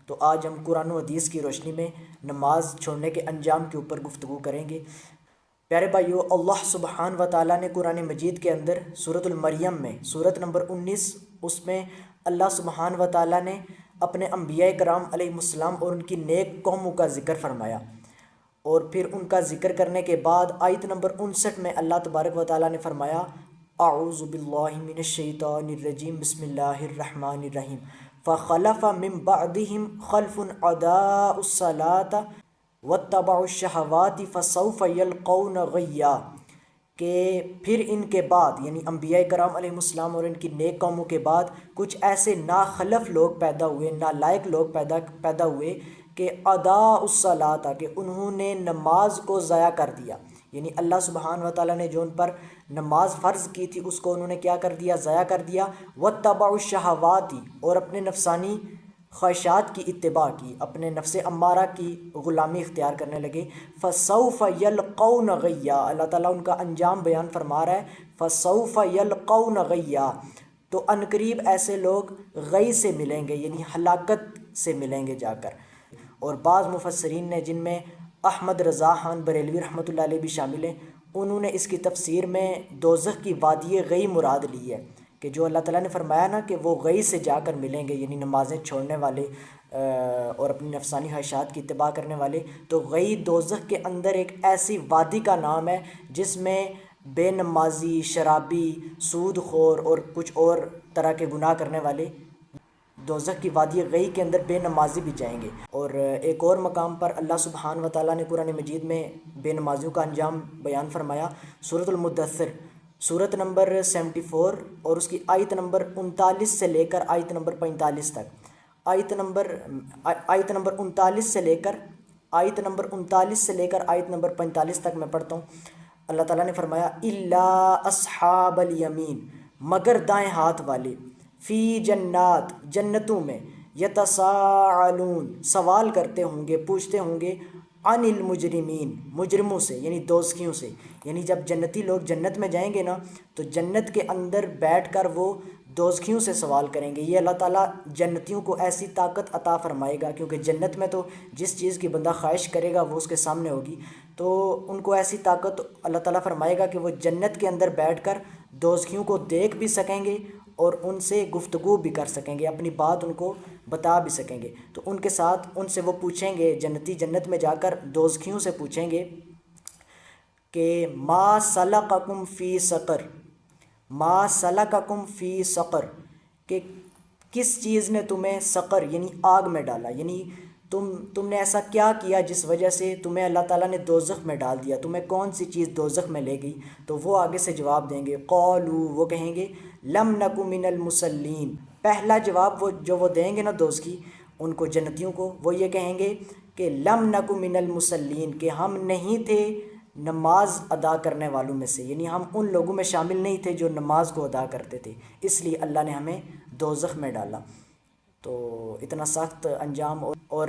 تو آج ہم قرآن و حدیث کی روشنی میں نماز چھوڑنے کے انجام کے اوپر گفتگو کریں گے۔ پیارے بھائیو، اللہ سبحانہ و تعالیٰ نے قرآن مجید کے اندر سورۃ المریم میں سورت نمبر 19 اس میں اللہ سبحانہ و تعالیٰ نے اپنے انبیاء کرام علیہ السلام اور ان کی نیک قوموں کا ذکر فرمایا، اور پھر ان کا ذکر کرنے کے بعد آیت نمبر 59 میں اللہ تبارک و تعالیٰ نے فرمایا اعوذ باللہ من الشیطان الرجیم بسم اللہ الرحمن الرحیم فخلف من بعدہم خلف اضاعوا الصلاۃ واتبعوا الشہوات فسوف یلقون غیا، کہ پھر ان کے بعد یعنی انبیاء کرام علیہ السلام اور ان کی نیک قوموں کے بعد کچھ ایسے ناخلف لوگ پیدا ہوئے، نالائق لوگ پیدا ہوئے کہ اضاعوا الصلاۃ، کہ انہوں نے نماز کو ضائع کر دیا، یعنی اللہ سبحانہ و تعالیٰ نے جو ان پر نماز فرض کی تھی اس کو انہوں نے کیا کر دیا، ضائع کر دیا۔ واتبعوا الشہوات، اور اپنے نفسانی خواہشات کی اتباع کی، اپنے نفس امارہ کی غلامی اختیار کرنے لگے۔ فسوف یلقون غیا، اللہ تعالیٰ ان کا انجام بیان فرما رہا ہے، فسوف یلقون غیا، تو عنقریب ایسے لوگ غی سے ملیں گے، یعنی ہلاکت سے ملیں گے جا کر۔ اور بعض مفسرین نے، جن میں احمد رضا خان بریلوی رحمۃ اللہ علیہ بھی شامل ہیں، انہوں نے اس کی تفسیر میں دوزخ کی وادی غی مراد لی ہے، کہ جو اللہ تعالیٰ نے فرمایا نا کہ وہ غی سے جا کر ملیں گے، یعنی نمازیں چھوڑنے والے اور اپنی نفسانی خواہشات کی اتباع کرنے والے، تو غی دوزخ کے اندر ایک ایسی وادی کا نام ہے جس میں بے نمازی، شرابی، سود خور اور کچھ اور طرح کے گناہ کرنے والے دوزخ کی وادی غی کے اندر بے نمازی بھی جائیں گے۔ اور ایک اور مقام پر اللہ سبحانہ و تعالیٰ نے قرآن مجید میں بے نمازیوں کا انجام بیان فرمایا، سورۃ المدثر سورت نمبر 74 اور اس کی آیت نمبر 39 سے لے کر آیت نمبر 45 تک، آیت نمبر 39 سے لے کر آیت نمبر 45 تک میں پڑھتا ہوں۔ اللہ تعالیٰ نے فرمایا الا اصحاب الیمین، مگر دائیں ہاتھ والے، فی جنات، جنتوں میں، یتساءلون، سوال کرتے ہوں گے، پوچھتے ہوں گے، عن المجرمین، مجرموں سے یعنی دوزخیوں سے، یعنی جب جنتی لوگ جنت میں جائیں گے نا تو جنت کے اندر بیٹھ کر وہ دوزخیوں سے سوال کریں گے۔ یہ اللہ تعالیٰ جنتیوں کو ایسی طاقت عطا فرمائے گا، کیونکہ جنت میں تو جس چیز کی بندہ خواہش کرے گا وہ اس کے سامنے ہوگی، تو ان کو ایسی طاقت اللہ تعالیٰ فرمائے گا کہ وہ جنت کے اندر بیٹھ کر دوزخیوں کو دیکھ بھی سکیں گے اور ان سے گفتگو بھی کر سکیں گے، اپنی بات ان کو بتا بھی سکیں گے۔ تو ان کے ساتھ ان سے وہ پوچھیں گے، جنتی جنت میں جا کر دوزخیوں سے پوچھیں گے کہ ما سلککم فی سقر، ما سلککم فی سقر، کہ کس چیز نے تمہیں سقر یعنی آگ میں ڈالا، یعنی تم نے ایسا کیا کیا جس وجہ سے تمہیں اللہ تعالیٰ نے دوزخ میں ڈال دیا، تمہیں کون سی چیز دوزخ میں لے گئی؟ تو وہ آگے سے جواب دیں گے، قالو، وہ کہیں گے، لم نک من المصلین، پہلا جواب جو وہ دیں گے نا دوزخی ان کو، جنتیوں کو، وہ یہ کہیں گے کہ لم نک من المصلین، کہ ہم نہیں تھے نماز ادا کرنے والوں میں سے، یعنی ہم ان لوگوں میں شامل نہیں تھے جو نماز کو ادا کرتے تھے، اس لیے اللہ نے ہمیں دوزخ میں ڈالا۔ تو اتنا سخت انجام اور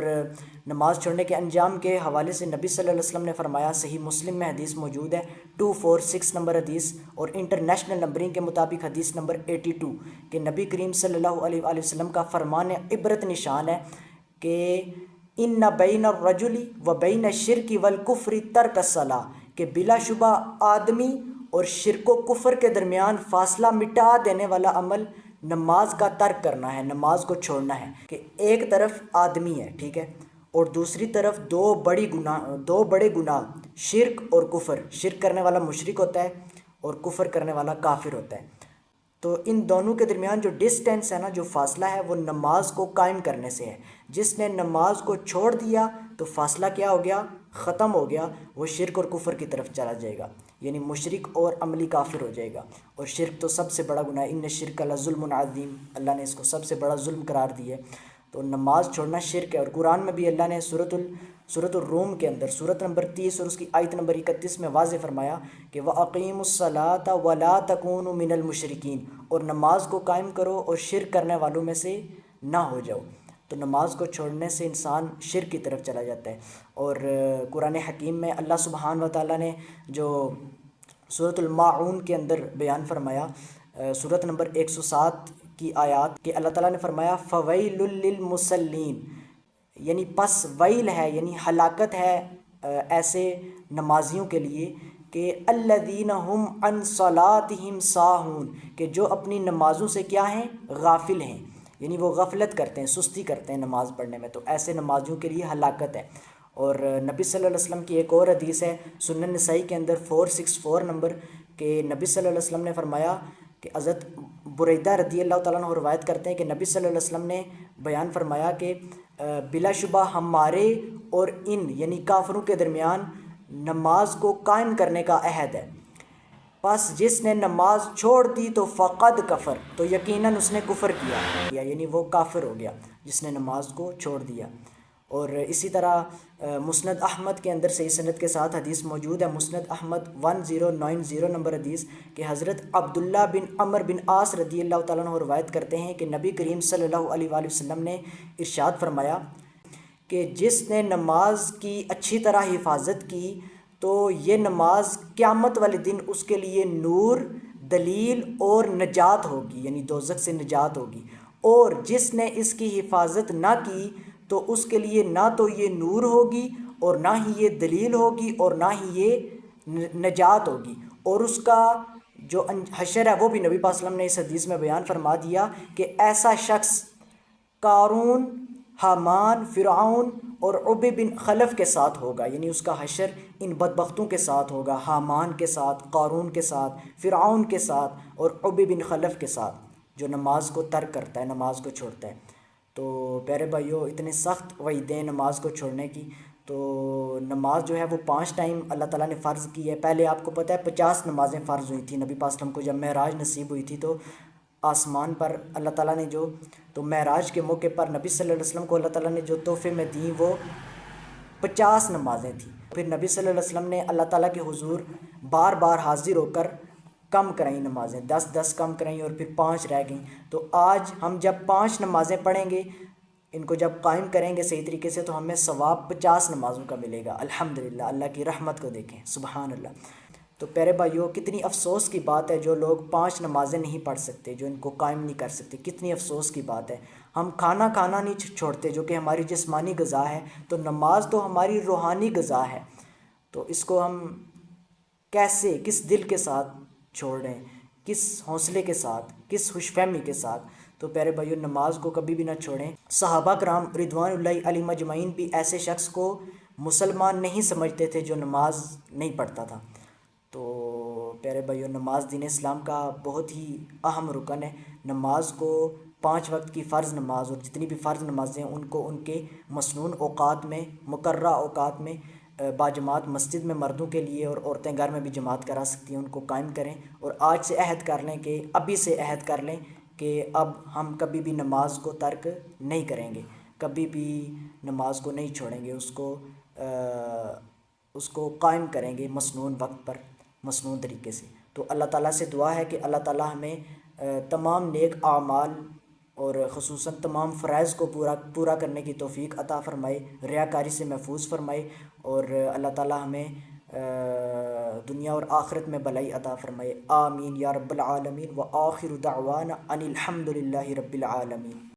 نماز چھوڑنے کے انجام کے حوالے سے نبی صلی اللہ علیہ وسلم نے فرمایا، صحیح مسلم میں حدیث موجود ہے 246 نمبر حدیث، اور انٹرنیشنل نمبرنگ کے مطابق حدیث نمبر 82، کہ نبی کریم صلی اللہ علیہ وآلہ وسلم کا فرمان عبرت نشان ہے کہ ان بین الرجل و بین الشرک والکفر ترک الصلاۃ، کہ بلا شبہ آدمی اور شرک و کفر کے درمیان فاصلہ مٹا دینے والا عمل نماز کا ترک کرنا ہے، نماز کو چھوڑنا ہے۔ کہ ایک طرف آدمی ہے، ٹھیک ہے، اور دوسری طرف دو بڑے گناہ شرک اور کفر، شرک کرنے والا مشرک ہوتا ہے اور کفر کرنے والا کافر ہوتا ہے، تو ان دونوں کے درمیان جو ڈسٹینس ہے نا، جو فاصلہ ہے، وہ نماز کو قائم کرنے سے ہے۔ جس نے نماز کو چھوڑ دیا تو فاصلہ کیا ہو گیا؟ ختم ہو گیا، وہ شرک اور کفر کی طرف چلا جائے گا، یعنی مشرک اور عملی کافر ہو جائے گا۔ اور شرک تو سب سے بڑا گناہ ہے، ان الشرک لظلم عظیم، اللہ نے اس کو سب سے بڑا ظلم قرار دیا ہے۔ تو نماز چھوڑنا شرک ہے، اور قرآن میں بھی اللہ نے سورۃ الروم کے اندر سورت نمبر 30 اور اس کی آیت نمبر 31 میں واضح فرمایا کہ وَأَقِیمُوا الصَّلَاةَ وَلَا تَكُونُوا مِنَ الْمُشْرِكِينَ، اور نماز کو قائم کرو اور شرک کرنے والوں میں سے نہ ہو جاؤ۔ تو نماز کو چھوڑنے سے انسان شرک کی طرف چلا جاتا ہے۔ اور قرآن حکیم میں اللہ سبحانہ و تعالیٰ نے جو سورۃ الماعون کے اندر بیان فرمایا، سورت نمبر 107 کی آیات، کہ اللہ تعالیٰ نے فرمایا فَوَيْلٌ لِّلْمُصَلِّينَ، یعنی پس ویل ہے، یعنی ہلاکت ہے ایسے نمازیوں کے لیے کہ الذین ہم عن صلاتہم ساہون، کہ جو اپنی نمازوں سے کیا ہیں؟ غافل ہیں، یعنی وہ غفلت کرتے ہیں، سستی کرتے ہیں نماز پڑھنے میں، تو ایسے نمازیوں کے لیے ہلاکت ہے۔ اور نبی صلی اللہ علیہ وسلم کی ایک اور حدیث ہے سنن نسائی کے اندر 464 نمبر، کہ نبی صلی اللہ علیہ وسلم نے فرمایا کہ حضرت بریدہ رضی اللہ تعالیٰ عنہ روایت کرتے ہیں کہ نبی صلی اللہ علیہ وسلم نے بیان فرمایا کہ بلا شبہ ہمارے اور ان یعنی کافروں کے درمیان نماز کو قائم کرنے کا عہد ہے، پس جس نے نماز چھوڑ دی تو فقد کفر، تو یقیناً اس نے کفر کیا، یعنی وہ کافر ہو گیا جس نے نماز کو چھوڑ دیا۔ اور اسی طرح مسند احمد کے اندر صحیح سند کے ساتھ حدیث موجود ہے، مسند احمد 1090 نمبر حدیث، کہ حضرت عبداللہ بن عمر بن عاص رضی اللہ تعالیٰ عنہ روایت کرتے ہیں کہ نبی کریم صلی اللہ علیہ وآلہ وسلم نے ارشاد فرمایا کہ جس نے نماز کی اچھی طرح حفاظت کی تو یہ نماز قیامت والے دن اس کے لیے نور، دلیل اور نجات ہوگی، یعنی دوزخ سے نجات ہوگی، اور جس نے اس کی حفاظت نہ کی تو اس کے لیے نہ تو یہ نور ہوگی اور نہ ہی یہ دلیل ہوگی اور نہ ہی یہ نجات ہوگی، اور اس کا جو حشر ہے وہ بھی نبی پاک صلی اللہ علیہ وسلم نے اس حدیث میں بیان فرما دیا کہ ایسا شخص قارون، حامان، فرعون اور عبی بن خلف کے ساتھ ہوگا، یعنی اس کا حشر ان بدبختوں کے ساتھ ہوگا، حامان کے ساتھ، قارون کے ساتھ، فرعون کے ساتھ اور عبی بن خلف کے ساتھ، جو نماز کو ترک کرتا ہے، نماز کو چھوڑتا ہے۔ تو پیارے بھائیو، اتنے سخت وعیدیں نماز کو چھوڑنے کی۔ تو نماز جو ہے وہ 5 ٹائم اللہ تعالیٰ نے فرض کی ہے۔ پہلے آپ کو پتہ ہے 50 نمازیں فرض ہوئی تھیں نبی پاک صلی اللہ علیہ وسلم کو جب معراج نصیب ہوئی تھی، تو آسمان پر اللہ تعالیٰ نے تو معراج کے موقع پر نبی صلی اللہ علیہ وسلم کو اللہ تعالیٰ نے جو تحفے میں دیں وہ 50 نمازیں تھیں۔ پھر نبی صلی اللہ علیہ وسلم نے اللہ تعالیٰ کے حضور بار بار حاضر ہو کر کم کرائیں نمازیں، 10 کم کرائیں اور پھر 5 رہ گئیں۔ تو آج ہم جب 5 نمازیں پڑھیں گے، ان کو جب قائم کریں گے صحیح طریقے سے، تو ہمیں ثواب 50 نمازوں کا ملے گا۔ الحمدللہ، اللہ کی رحمت کو دیکھیں، سبحان اللہ۔ تو پیارے بھائیو، کتنی افسوس کی بات ہے جو لوگ 5 نمازیں نہیں پڑھ سکتے، جو ان کو قائم نہیں کر سکتے، کتنی افسوس کی بات ہے۔ ہم کھانا نہیں چھوڑتے جو کہ ہماری جسمانی غذا ہے، تو نماز تو ہماری روحانی غذا ہے، تو اس کو ہم کیسے، کس دل کے ساتھ چھوڑ رہے ہیں، کس حوصلے کے ساتھ، کس خوش فہمی کے ساتھ۔ تو پیارے بھائیو، نماز کو کبھی بھی نہ چھوڑیں۔ صحابہ کرام رضوان اللہ علیہم اجمعین بھی ایسے شخص کو مسلمان نہیں سمجھتے تھے جو نماز نہیں پڑھتا تھا۔ تو پیارے بھائیو، نماز دین اسلام کا بہت ہی اہم رکن ہے۔ نماز کو 5 وقت کی فرض نماز اور جتنی بھی فرض نمازیں ہیں ان کو ان کے مسنون اوقات میں، مقررہ اوقات میں باجماعت مسجد میں مردوں کے لیے، اور عورتیں گھر میں بھی جماعت کرا سکتی ہیں، ان کو قائم کریں، اور آج سے عہد کر لیں کہ ابھی سے عہد کر لیں کہ اب ہم کبھی بھی نماز کو ترک نہیں کریں گے، کبھی بھی نماز کو نہیں چھوڑیں گے، اس کو قائم کریں گے مسنون وقت پر، مسنون طریقے سے۔ تو اللہ تعالیٰ سے دعا ہے کہ اللہ تعالیٰ ہمیں تمام نیک اعمال اور خصوصاً تمام فرائض کو پورا کرنے کی توفیق عطا فرمائے، ریاکاری سے محفوظ فرمائے، اور اللہ تعالیٰ ہمیں دنیا اور آخرت میں بھلائی عطا فرمائے۔ آمین یا رب العالمین، وآخر دعوانا ان الحمد للہ رب العالمین۔